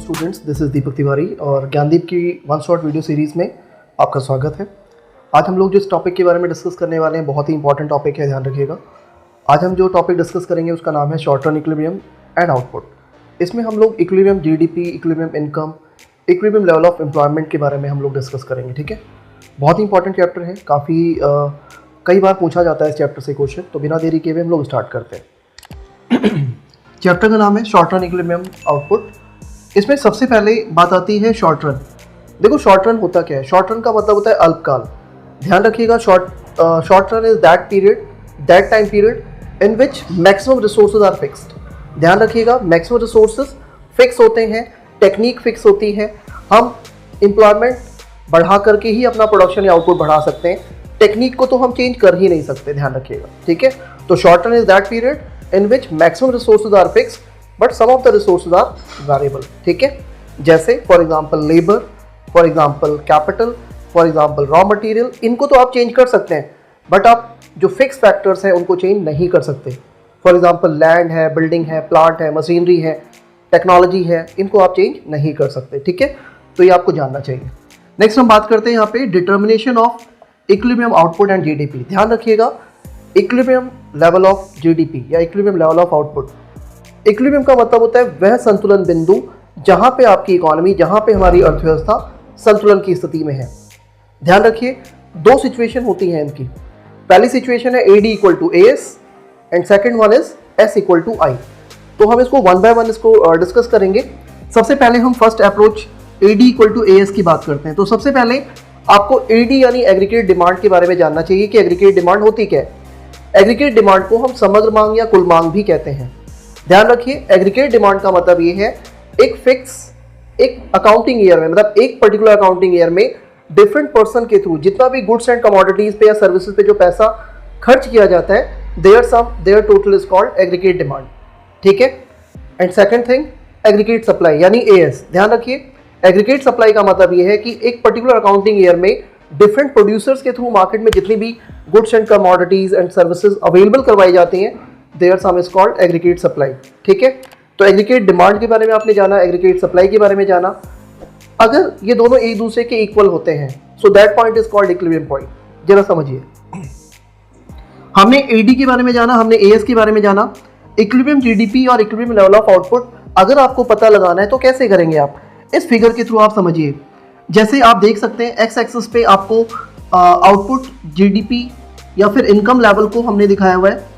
Students, this is Deepak Tiwari और ज्ञानदीप की one shot video series में आपका स्वागत है। आज हम लोग जिस टॉपिक के बारे में डिस्कस करने वाले हैं बहुत ही इंपॉर्टेंट टॉपिक है, ध्यान रखिएगा। आज हम जो टॉपिक डिस्कस करेंगे उसका नाम है short run equilibrium and output. इसमें हम लोग equilibrium GDP, equilibrium income, equilibrium level of employment के बारे में हम लोग डिस्कस करेंगे। ठीक है, बहुत ही इंपॉर्टेंट चैप्टर है, काफ़ी कई बार पूछा जाता है इस चैप्टर से क्वेश्चन। तो बिना देरी किए हुए हम लोग स्टार्ट करते हैं। चैप्टर का नाम है शॉर्ट रन इक्विलिब्रियम आउटपुट। इसमें सबसे पहले बात आती है शॉर्ट रन। देखो शॉर्ट रन होता क्या है? शॉर्ट रन का मतलब होता है अल्पकाल। ध्यान रखिएगा, short run is that period, that time period in which maximum resources are fixed. ध्यान रखिएगा, मैक्सिमम रिसोर्सेज फिक्स होते हैं, टेक्निक फिक्स होती है। हम एम्प्लॉयमेंट बढ़ा करके ही अपना प्रोडक्शन या आउटपुट बढ़ा सकते हैं, टेक्निक को तो हम चेंज कर ही नहीं सकते। ध्यान रखिएगा, ठीक है। तो short run is that period in which maximum resources are fixed but some of the resources are variable। ठीक है, जैसे for example labour, for example capital, for example raw material, इनको तो आप चेंज कर सकते हैं बट आप जो फिक्स फैक्टर्स हैं उनको चेंज नहीं कर सकते। फॉर एग्जांपल लैंड है, बिल्डिंग है, प्लांट है, मशीनरी है, टेक्नोलॉजी है, इनको आप चेंज नहीं कर सकते। ठीक है, तो ये आपको जानना चाहिए। नेक्स्ट हम बात करते हैं यहाँ पे determination of equilibrium output and GDP. ध्यान रखिएगा, इक्विलिब्रियम लेवल ऑफ जीडीपी या equilibrium level of output. Equilibrium का मतलब होता है वह संतुलन बिंदु जहां पे आपकी इकोनॉमी, जहां पे हमारी अर्थव्यवस्था संतुलन की स्थिति में है। ध्यान रखिए, दो सिचुएशन होती हैं इनकी। पहली सिचुएशन है AD equal to AS and second one is S equal to I। तो हम इसको वन बाय वन इसको डिस्कस करेंगे। सबसे पहले हम first approach AD equal to AS की बात करते हैं। तो सबसे पहले आपको AD यानी एग्रीगेट डिमांड के बारे में जानना चाहिए कि एग्रीगेट डिमांड होती क्या है। एग्रीगेट डिमांड को हम समग्र मांग या कुल मांग भी कहते हैं। ध्यान रखिए, एग्रीगेट डिमांड का मतलब ये है एक फिक्स, एक अकाउंटिंग ईयर में, मतलब एक पर्टिकुलर अकाउंटिंग ईयर में डिफरेंट पर्सन के थ्रू जितना भी गुड्स एंड कमोडिटीज पे या सर्विसेज पे जो पैसा खर्च किया जाता है, their total is called aggregate demand. ठीक है, and second thing aggregate supply यानी AS। ध्यान रखिए, एग्रीगेट सप्लाई का मतलब ये है कि एक पर्टिकुलर अकाउंटिंग ईयर में डिफरेंट प्रोड्यूसर्स के थ्रू मार्केट में जितनी भी goods and commodities and services available करवाई जाती हैं, their sum is called aggregate supply. ठीक है, तो एग्रीगेट डिमांड के बारे में आपने जाना, एग्रीगेट सप्लाई के बारे में जाना। अगर ये दोनों एक दूसरे के इक्वल होते हैं, so that point is called equilibrium point. जरा समझिए, हमने AD के बारे में जाना, हमने AS के बारे में जाना। इक्विलिब्रियम जीडीपी और इक्विलिब्रियम लेवल ऑफ आउटपुट अगर आपको पता लगाना है तो कैसे करेंगे आप? इस फिगर के थ्रू आप समझिए। जैसे आप देख सकते हैं एक्स एक्सिस पे आपको आउटपुट, जीडीपी या फिर इनकम लेवल को हमने दिखाया हुआ है।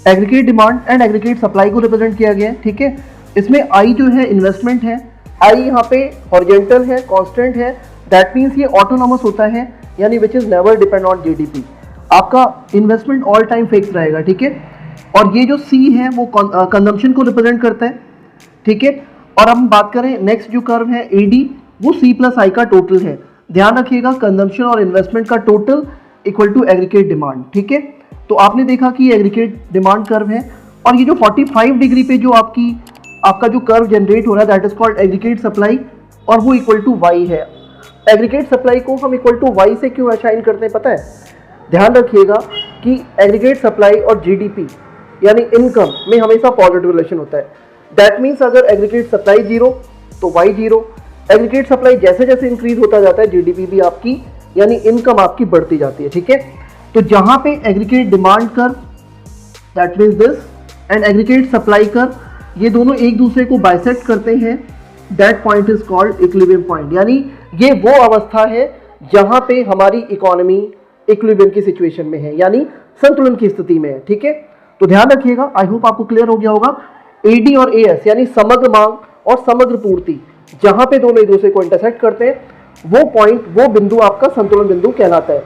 Aggregate demand and aggregate supply को रिप्रेजेंट किया गया है। ठीक है, इसमें I जो है इन्वेस्टमेंट है। I यहाँ पे हॉरिजॉन्टल है, कांस्टेंट है, दैट मीन्स ये ऑटोनॉमस होता है, यानी which is never depend on GDP. आपका इन्वेस्टमेंट ऑल टाइम फिक्स रहेगा। ठीक है, और ये जो C है वो कंजम्पशन को रिप्रेजेंट करता है। ठीक है, और हम बात करें नेक्स्ट जो कर्व है AD, वो C प्लस I का टोटल है। ध्यान रखिएगा, कंजम्पशन और इन्वेस्टमेंट का total equal to aggregate demand. ठीक है, तो आपने देखा कि ये एग्रीगेट डिमांड कर्व है, और ये जो 45 डिग्री पे जो आपका जो कर्व जनरेट हो रहा है, that is called aggregate supply, और वो इक्वल टू Y है। एग्रीगेट सप्लाई को हम इक्वल टू Y से क्यों असाइन करते हैं पता है? ध्यान रखिएगा कि एग्रीगेट सप्लाई और जीडीपी यानी इनकम में हमेशा पॉजिटिव रिलेशन होता है। दैट मीन्स अगर एग्रीगेट सप्लाई 0 तो Y 0। एग्रीगेट सप्लाई जैसे जैसे इंक्रीज होता जाता है, जीडीपी भी आपकी यानी इनकम आपकी बढ़ती जाती है। ठीक है, तो जहां पे aggregate demand curve, that means this, and aggregate supply curve, ये दोनों एक दूसरे को बाइसेक्ट करते हैं, that point is called equilibrium point. यानी ये वो अवस्था है जहां पे हमारी इकोनॉमी इक्विलिब्रियम की सिचुएशन में है, यानी संतुलन की स्थिति में है। ठीक है, तो ध्यान रखिएगा, आई होप आपको क्लियर हो गया होगा। AD और AS यानी समग्र मांग और समग्र पूर्ति, जहां पे दोनों एक दूसरे को इंटरसेक्ट करते हैं, वो पॉइंट, वो बिंदु आपका संतुलन बिंदु कहलाता है।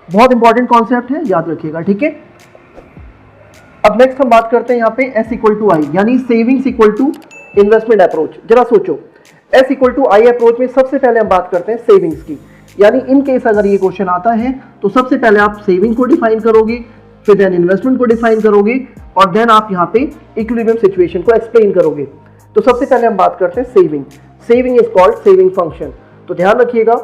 बहुत इंपॉर्टेंट कॉन्सेप्ट है, याद रखिएगा। ठीक है, अब नेक्स्ट हम बात करते हैं यहाँ पे S इक्वल टू I यानी savings equal to investment approach. जरा सोचो, S equal to I approach में सबसे पहले हम बात करते हैं सेविंग्स की, यानी इन केस अगर ये क्वेश्चन आता है तो सबसे पहले आप सेविंग को डिफाइन करोगे, फिर देन इन्वेस्टमेंट को डिफाइन करोगे, और देन आप यहाँ पे इक्विलिब्रियम सिचुएशन को एक्सप्लेन करोगे। तो सबसे पहले हम बात करते हैं saving. Saving is called saving function. तो ध्यान रखिएगा,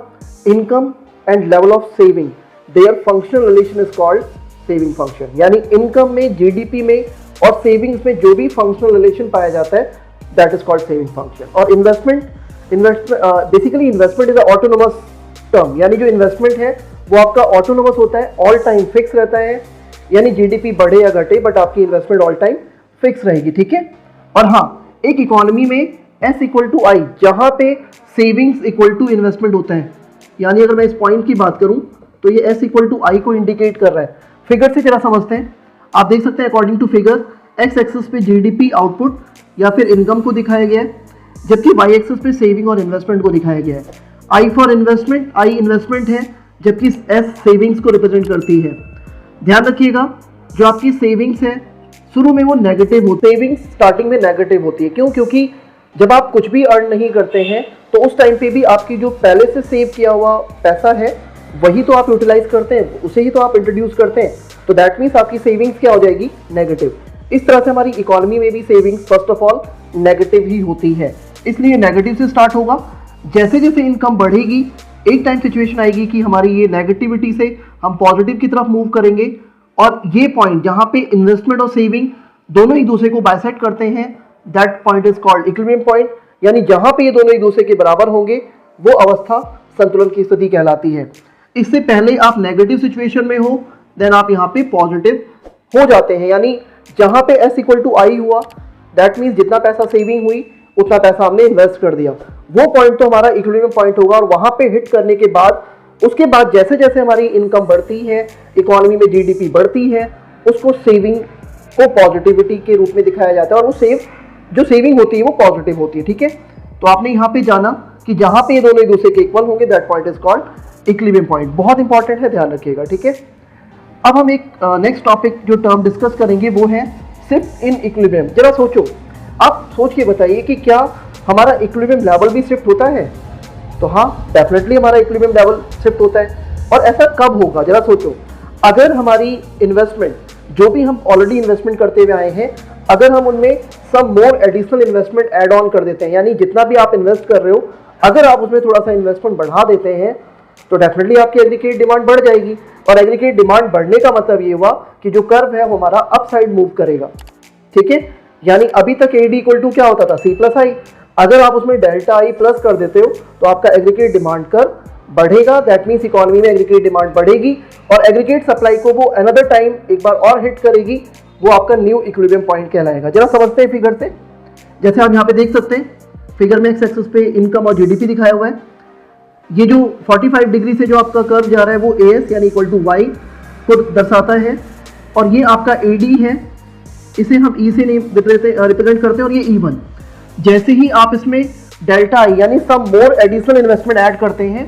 income and level of saving, their functional relation is called saving function. यानी इनकम में, जीडीपी में और सेविंग्स में जो भी फंक्शनल रिलेशन पाया जाता है, that is called saving function. और investment basically investment is autonomous term, यानी जो इन्वेस्टमेंट है वो आपका ऑटोनोमस होता है, ऑल टाइम फिक्स रहता है, यानी जीडीपी बढ़े या घटे बट आपकी इन्वेस्टमेंट ऑल टाइम फिक्स रहेगी, ठीक है। और हाँ, एक इकोनॉमी में S इक्वल टू आई, जहां पे सेविंग्स इक्वल टू इन्वेस्टमेंट होता है, यानी अगर मैं इस पॉइंट की बात करूं तो ये S इक्वल टू आई को इंडिकेट कर रहा है। फिगर से जरा समझते हैं, आप देख सकते हैं according to figure X axis पे जीडीपी आउटपुट या फिर इनकम को दिखाया गया है, जबकि वाई एक्सिस पे सेविंग और इन्वेस्टमेंट को दिखाया गया है। I for investment, I investment है, जबकि एस सेविंग्स को रिप्रेजेंट करती है। ध्यान रखिएगा, जो आपकी सेविंग्स है शुरू में वो नेगेटिव होती है, सेविंग्स स्टार्टिंग में नेगेटिव होती है। क्यों? क्योंकि जब आप कुछ भी अर्न नहीं करते हैं तो उस टाइम पे भी आपकी जो पहले से सेव किया हुआ पैसा है वही तो आप यूटिलाइज करते हैं, उसे ही तो आप इंट्रोड्यूस करते हैं, तो दैट मीन्स आपकी सेविंग्स क्या हो जाएगी? नेगेटिव। इस तरह से हमारी इकोनॉमी में भी savings first of all negative ही होती है, इसलिए नेगेटिव से स्टार्ट होगा। जैसे जैसे इनकम बढ़ेगी एक टाइम सिचुएशन आएगी कि हमारी ये नेगेटिविटी से हम पॉजिटिव की तरफ मूव करेंगे, और ये पॉइंट जहां पे इन्वेस्टमेंट और सेविंग दोनों एक दूसरे को बाइसेक्ट करते हैं, that point is called equilibrium point, यानी जहां पे ये दोनों एक दूसरे के बराबर होंगे वो अवस्था संतुलन की स्थिति कहलाती है। इससे पहले आप नेगेटिव सिचुएशन में हो, देन आप यहाँ पे पॉजिटिव हो जाते हैं, यानी जहां पे S इक्वल टू आई हुआ दैट मीन्स जितना पैसा सेविंग हुई उतना पैसा हमने इन्वेस्ट कर दिया, वो पॉइंट तो हमारा इक्विलिब्रियम पॉइंट होगा। और वहां पे हिट करने के बाद उसके बाद जैसे जैसे हमारी इनकम बढ़ती है, इकोनॉमी में जीडीपी बढ़ती है, उसको सेविंग को पॉजिटिविटी के रूप में दिखाया जाता है, और वो जो सेविंग होती है वो पॉजिटिव होती है, ठीक है। तो आपने यहाँ पे जाना कि जहां पे ये दोनों एक दूसरे के इक्वल होंगे that point is called equilibrium point. बहुत इंपॉर्टेंट है, ध्यान रखिएगा, ठीक है। अब हम एक नेक्स्ट टॉपिक जो टर्म डिस्कस करेंगे वो है शिफ्ट इन इक्विलिब्रियम। जरा सोचो, आप सोच के बताइए कि क्या हमारा इक्विलिब्रियम लेवल भी शिफ्ट होता है? तो हाँ, डेफिनेटली हमारा इक्विलिब्रियम लेवल शिफ्ट होता है। और ऐसा कब होगा? जरा सोचो, अगर हमारी इन्वेस्टमेंट जो भी हम ऑलरेडी इन्वेस्टमेंट करते हुए आए हैं, अगर हम उनमें some more additional investment add on कर देते हैं, यानी जितना भी आप इन्वेस्ट कर रहे हो अगर आप उसमें थोड़ा सा इन्वेस्टमेंट बढ़ा देते हैं तो डेफिनेटली आपकी एग्रीगेट डिमांड बढ़ जाएगी। और एग्रीगेट डिमांड बढ़ने का मतलब ये हुआ कि जो कर्व है वो हमारा अप साइड मूव करेगा, ठीक है। यानी अभी तक एडी इक्वल टू क्या होता था? C प्लस आई। अगर आप उसमें डेल्टा आई प्लस कर देते हो तो आपका एग्रीगेट डिमांड कर्व बढ़ेगा, दैट मीन्स इकोनॉमी में एग्रीगेट डिमांड बढ़ेगी और एग्रीगेट सप्लाई को वो अनदर टाइम एक बार और हिट करेगी, वो आपका न्यू इक्विलिब्रियम पॉइंट कहलाएगा। जरा समझते हैं फिगर से। जैसे आप यहाँ पे देख सकते हैं फिगर में एक्स एक्सिस पे इनकम और जीडीपी दिखाया हुआ है। ये जो 45 डिग्री से जो आपका कर्व जा रहा है वो AS यानी इक्वल टू वाई को दर्शाता है, और ये आपका AD है, इसे हम E से रिप्रेजेंट करते हैं, और ये E1। जैसे ही आप इसमें डेल्टा आई यानी सम मोर एडिशनल इन्वेस्टमेंट ऐड करते हैं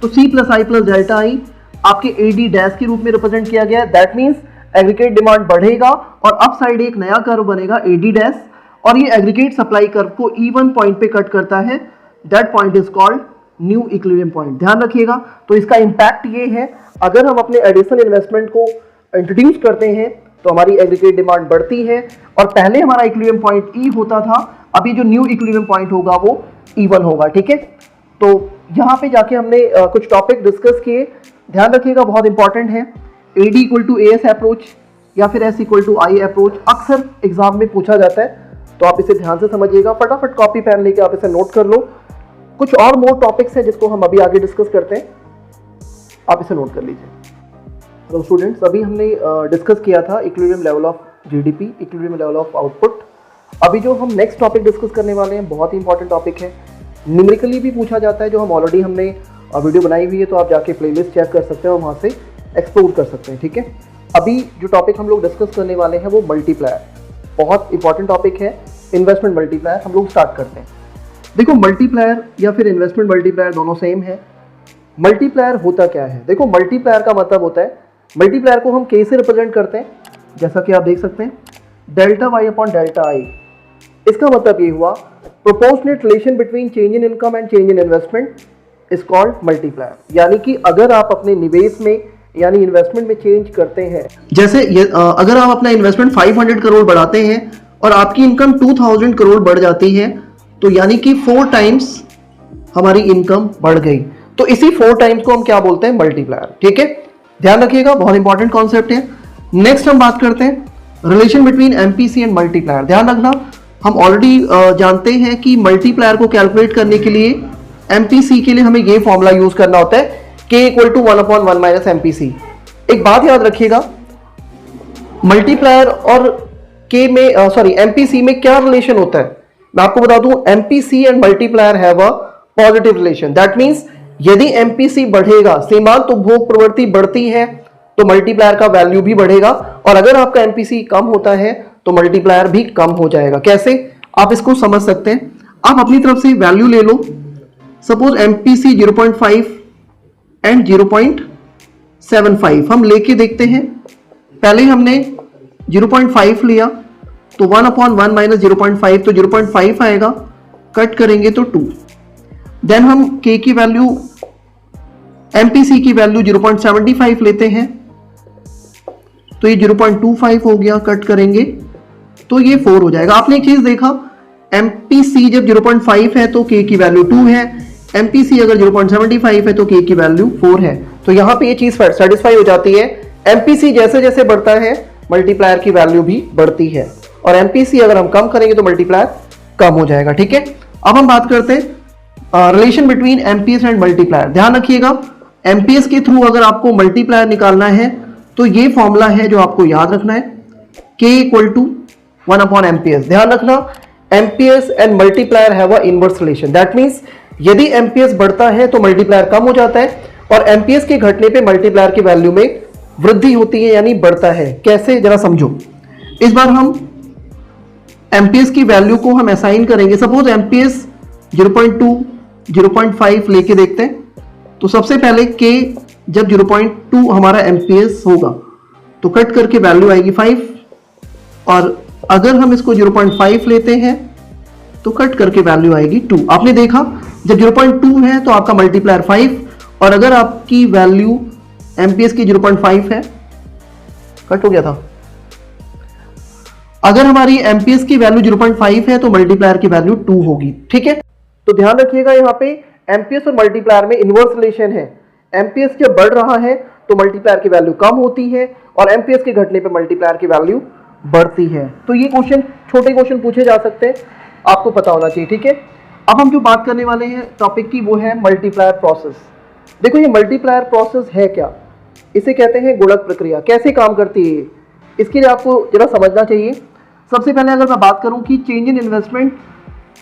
तो C प्लस आई प्लस डेल्टा आई आपके AD डैश के रूप में रिप्रेजेंट किया गया है। दैट मीन्स एग्रीगेट डिमांड बढ़ेगा और अप साइड एक नया कर्व बनेगा AD डैश, और ये एग्रीगेट सप्लाई कर्व को E1 पॉइंट पे कट करता है। That point is called new equilibrium point. ध्यान रखिएगा। तो इसका इंपैक्ट ये है, अगर हम अपने एडिशनल इन्वेस्टमेंट को इंट्रोड्यूस करते हैं तो हमारी एग्रीगेट डिमांड बढ़ती है, और पहले हमारा इक्विलिब्रियम पॉइंट E होता था, अभी जो न्यू इक्विलिब्रियम पॉइंट होगा वो E1 होगा, ठीक है। तो यहाँ पे जाके हमने कुछ टॉपिक डिस्कस किए, ध्यान रखिएगा, बहुत इंपॉर्टेंट है। AD equal to AS approach या फिर S equal to I approach अक्सर एग्जाम में पूछा जाता है, तो आप इसे ध्यान से समझिएगा। फटाफट कॉपी पेन लेके आप इसे नोट कर लो। कुछ और मोर टॉपिक्स हैं जिसको हम अभी आगे डिस्कस करते हैं, आप इसे नोट कर लीजिए। तो स्टूडेंट्स, अभी हमने डिस्कस किया था equilibrium level of GDP, equilibrium level of output. अभी जो हम नेक्स्ट टॉपिक डिस्कस करने वाले हैं बहुत ही इंपॉर्टेंट टॉपिक है, न्यूमेरिकली भी पूछा जाता है, जो हम ऑलरेडी हमने वीडियो बनाई हुई है, तो आप जाके प्लेलिस्ट चेक कर सकते हैं और वहाँ से एक्सप्लोर कर सकते हैं, ठीक है। अभी जो टॉपिक हम लोग डिस्कस करने वाले हैं वो मल्टीप्लायर, बहुत इंपॉर्टेंट टॉपिक है, इन्वेस्टमेंट मल्टीप्लायर। हम लोग स्टार्ट करते हैं। देखो, मल्टीप्लायर या फिर इन्वेस्टमेंट मल्टीप्लायर दोनों सेम है। मल्टीप्लायर होता क्या है? देखो, मल्टीप्लायर का मतलब होता है, मल्टीप्लायर को हम K से रिप्रेजेंट करते हैं, जैसा कि आप देख सकते हैं delta Y upon delta I. इसका मतलब ये हुआ proportionate relation between change in income and change in investment is called multiplier. यानी कि अगर आप अपने निवेश में यानी इन्वेस्टमेंट में चेंज करते हैं, जैसे अगर आप अपना इन्वेस्टमेंट 500 करोड़ बढ़ाते हैं और आपकी इनकम 2000 करोड़ बढ़ जाती है, तो यानी कि 4 टाइम्स हमारी इनकम बढ़ गई, तो इसी 4 टाइम्स को हम क्या बोलते हैं? मल्टीप्लायर, ठीक है। ध्यान रखिएगा, बहुत इंपॉर्टेंट कॉन्सेप्ट है। नेक्स्ट हम बात करते हैं relation between MPC and multiplier. ध्यान रखना, हम ऑलरेडी जानते हैं कि मल्टीप्लायर को कैलकुलेट करने के लिए एमपीसी के लिए हमें ये फॉर्मूला यूज करना होता है k equal to 1/1 minus MPC. एक बात याद रखिएगा, मल्टीप्लायर और k में एमपीसी में क्या रिलेशन होता है मैं आपको बता दूं। MPC and multiplier have a positive relation. That means यदि एमपीसी बढ़ेगा, सीमांत उपभोग प्रवृत्ति बढ़ती है तो मल्टीप्लायर का वैल्यू भी बढ़ेगा, और अगर आपका एमपीसी कम होता है तो मल्टीप्लायर भी कम हो जाएगा। कैसे आप इसको समझ सकते हैं, आप अपनी तरफ से वैल्यू ले लो। सपोज एमपीसी 0.5 एंड 0.75 हम लेके देखते हैं। पहले हमने 0.5 लिया तो 1/1 माइनस 0.5 तो 0.5 आएगा, कट करेंगे तो 2। देन हम k की वैल्यू, एमपीसी की वैल्यू 0.75 लेते हैं तो ये 0.25 हो गया, कट करेंगे तो ये 4 हो जाएगा। आपने एक चीज देखा, एमपीसी जब 0.5 है तो k की वैल्यू 2 है, एमपीसी अगर 0.75 है तो k की वैल्यू 4 है। तो यहां पे ये चीज सेटिस्फाई हो जाती है। एमपीसी जैसे जैसे बढ़ता है मल्टीप्लायर की वैल्यू भी बढ़ती है, और एमपीसी अगर हम कम करेंगे तो मल्टीप्लायर कम हो जाएगा। ठीक है, अब हम बात करते हैं relation between MPS and multiplier. ध्यान रखिएगा, एमपीएस के थ्रू अगर आपको मल्टीप्लायर निकालना है तो ये फॉर्मूला है जो आपको याद रखना है, k इक्वल टू 1/एमपीएस। ध्यान रखना, MPS and multiplier have a inverse relation. That means यदि एमपीएस बढ़ता है तो मल्टीप्लायर कम हो जाता है, और एमपीएस के घटने पे मल्टीप्लायर की वैल्यू में वृद्धि होती है, यानी बढ़ता है। कैसे, जरा समझो। इस बार हम एमपीएस की वैल्यू को हम असाइन करेंगे। सपोज एमपीएस 0.2 0.5 लेके देखते हैं। तो सबसे पहले k जब 0.2 हमारा एमपीएस होगा तो कट करके वैल्यू आएगी 5, और अगर हम इसको 0.5 लेते हैं तो कट करके वैल्यू आएगी 2। आपने देखा, जब 0.2 है तो आपका मल्टीप्लायर 5, और अगर आपकी वैल्यू एमपीएस की 0.5 है, कट हो गया था। अगर हमारी एमपीएस की वैल्यू 0.5 है तो मल्टीप्लायर की वैल्यू 2 होगी। ठीक है, तो ध्यान रखिएगा यहाँ पे एमपीएस और मल्टीप्लायर में इनवर्स रिलेशन है। एमपीएस जब बढ़ रहा है तो मल्टीप्लायर की वैल्यू कम होती है, और एमपीएस के घटने पे मल्टीप्लायर की वैल्यू बढ़ती है। तो ये क्वेश्चन, छोटे क्वेश्चन पूछे जा सकते हैं, आपको पता होना चाहिए। ठीक है, अब हम जो बात करने वाले हैं टॉपिक की वो है मल्टीप्लायर प्रोसेस। देखो, ये मल्टीप्लायर प्रोसेस है क्या, इसे कहते हैं गुणक प्रक्रिया। कैसे काम करती है इसके लिए आपको जरा समझना चाहिए। सबसे पहले अगर मैं बात करूं कि चेंज इन इन्वेस्टमेंट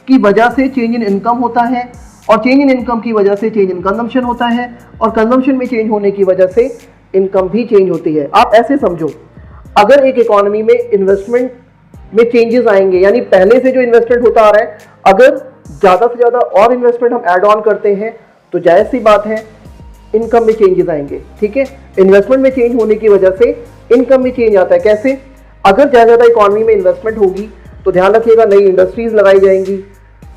की वजह से चेंज इन इनकम होता है, और चेंज इन इनकम की वजह से चेंज इन कंजम्पशन होता है, और कंजम्पशन में चेंज होने की वजह से इनकम भी चेंज होती है। आप ऐसे समझो, अगर एक इकोनॉमी में इन्वेस्टमेंट में चेंजेस आएंगे, यानी पहले से जो इन्वेस्टमेंट होता आ रहा है, अगर ज़्यादा से ज़्यादा और इन्वेस्टमेंट हम ऐड ऑन करते हैं तो जायज़ सी बात है इनकम में चेंजेस आएंगे। ठीक है, इन्वेस्टमेंट में चेंज होने की वजह से इनकम में चेंज आता है। कैसे, अगर ज़्यादा इकोनॉमी में इन्वेस्टमेंट होगी तो ध्यान रखिएगा नई इंडस्ट्रीज लगाई जाएंगी,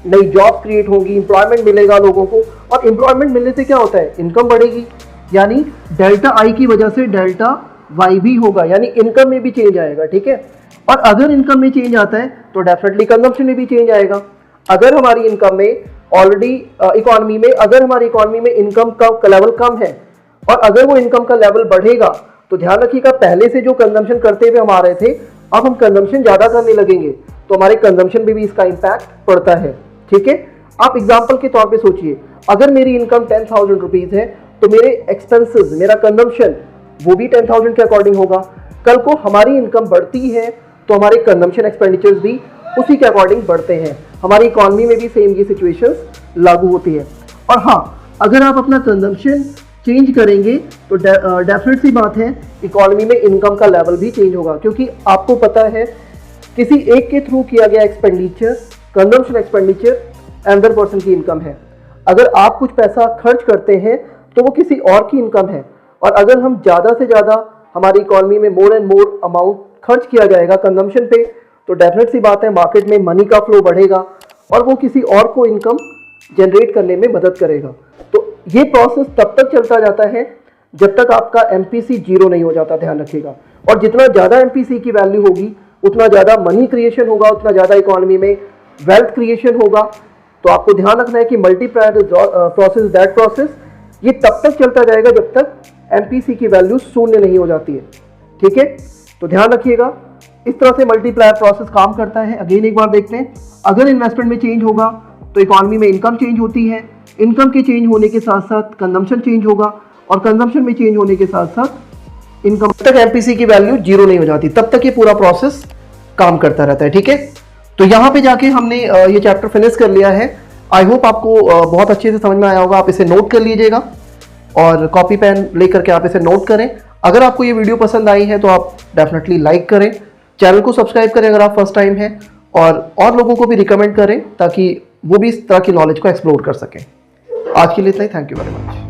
नई जॉब क्रिएट होंगी, इंप्लॉयमेंट मिलेगा लोगों को, और इंप्लॉयमेंट मिलने से क्या होता है, इनकम बढ़ेगी। यानी डेल्टा आई की वजह से डेल्टा वाई भी होगा, यानी इनकम में भी चेंज आएगा। ठीक है, और अगर इनकम में चेंज आता है तो डेफिनेटली कंजम्पशन में भी चेंज आएगा। अगर हमारी इनकम में ऑलरेडी इकोनॉमी में, अगर हमारी इकोनॉमी में इनकम का लेवल कम है, और अगर वो इनकम का लेवल बढ़ेगा तो ध्यान रखिएगा पहले से जो कंजम्पशन करते हुए हम आ रहे थे, अब हम कंजम्पशन ज़्यादा करने लगेंगे तो हमारे कंजम्पशन में भी इसका इम्पैक्ट पड़ता है। ठीक है, आप एग्जाम्पल के तौर पे सोचिए, अगर मेरी इनकम 10,000 रुपीज़ है तो मेरे एक्सपेंसेस, मेरा कंजम्पशन वो भी 10,000 के अकॉर्डिंग होगा। कल को हमारी इनकम बढ़ती है तो हमारे कंजम्पशन एक्सपेंडिचर्स भी उसी के अकॉर्डिंग बढ़ते हैं। हमारी इकोनॉमी में भी सेम ये सिचुएशंस लागू होती है। और हाँ, अगर आप अपना कंजम्पशन चेंज करेंगे तो डेफिनेट सी बात है इकोनॉमी में इनकम का लेवल भी चेंज होगा, क्योंकि आपको पता है किसी एक के थ्रू किया गया expenditure, consumption expenditure another person की इनकम है। अगर आप कुछ पैसा खर्च करते हैं तो वो किसी और की इनकम है, और अगर हम ज़्यादा से ज़्यादा हमारी इकोनॉमी में मोर एंड मोर अमाउंट खर्च किया जाएगा कंजम्पशन पे तो डेफिनेट सी बात है मार्केट में मनी का फ्लो बढ़ेगा और वो किसी और को इनकम जनरेट करने में मदद करेगा। तो ये प्रोसेस तब तक चलता जाता है जब तक आपका एमपीसी जीरो नहीं हो जाता, ध्यान रखिएगा। और जितना ज़्यादा एमपीसी की वैल्यू होगी उतना ज़्यादा मनी क्रिएशन होगा, उतना ज़्यादा इकोनॉमी में वेल्थ क्रिएशन होगा। तो आपको ध्यान रखना है कि मल्टीप्लायर प्रोसेस, दैट प्रोसेस ये तब तक चलता जाएगा जब तक एमपीसी की वैल्यू शून्य नहीं हो जाती है। ठीक है, तो ध्यान रखिएगा इस तरह से मल्टीप्लायर प्रोसेस काम करता है। अगेन एक बार देखते हैं, अगर इन्वेस्टमेंट में चेंज होगा तो इकोनॉमी में इनकम चेंज होती है, इनकम के चेंज होने के साथ साथ कंजम्पशन चेंज होगा, और कंजम्पशन में चेंज होने के साथ साथ इनकम तक एमपीसी की वैल्यू जीरो नहीं हो जाती, तब तक ये पूरा प्रोसेस काम करता रहता है। ठीक है, तो यहाँ पे जाके हमने ये चैप्टर फिनिश कर लिया है। आई होप आपको बहुत अच्छे से समझ में आया होगा। आप इसे नोट कर लीजिएगा और कॉपी पेन लेकर के आप इसे नोट करें। अगर आपको ये वीडियो पसंद आई है तो आप डेफिनेटली लाइक करें, चैनल को सब्सक्राइब करें अगर आप फर्स्ट टाइम हैं, और लोगों को भी रिकमेंड करें ताकि वो भी इस तरह की नॉलेज को एक्सप्लोर कर सकें। आज के लिए इतना ही। Thank you very much.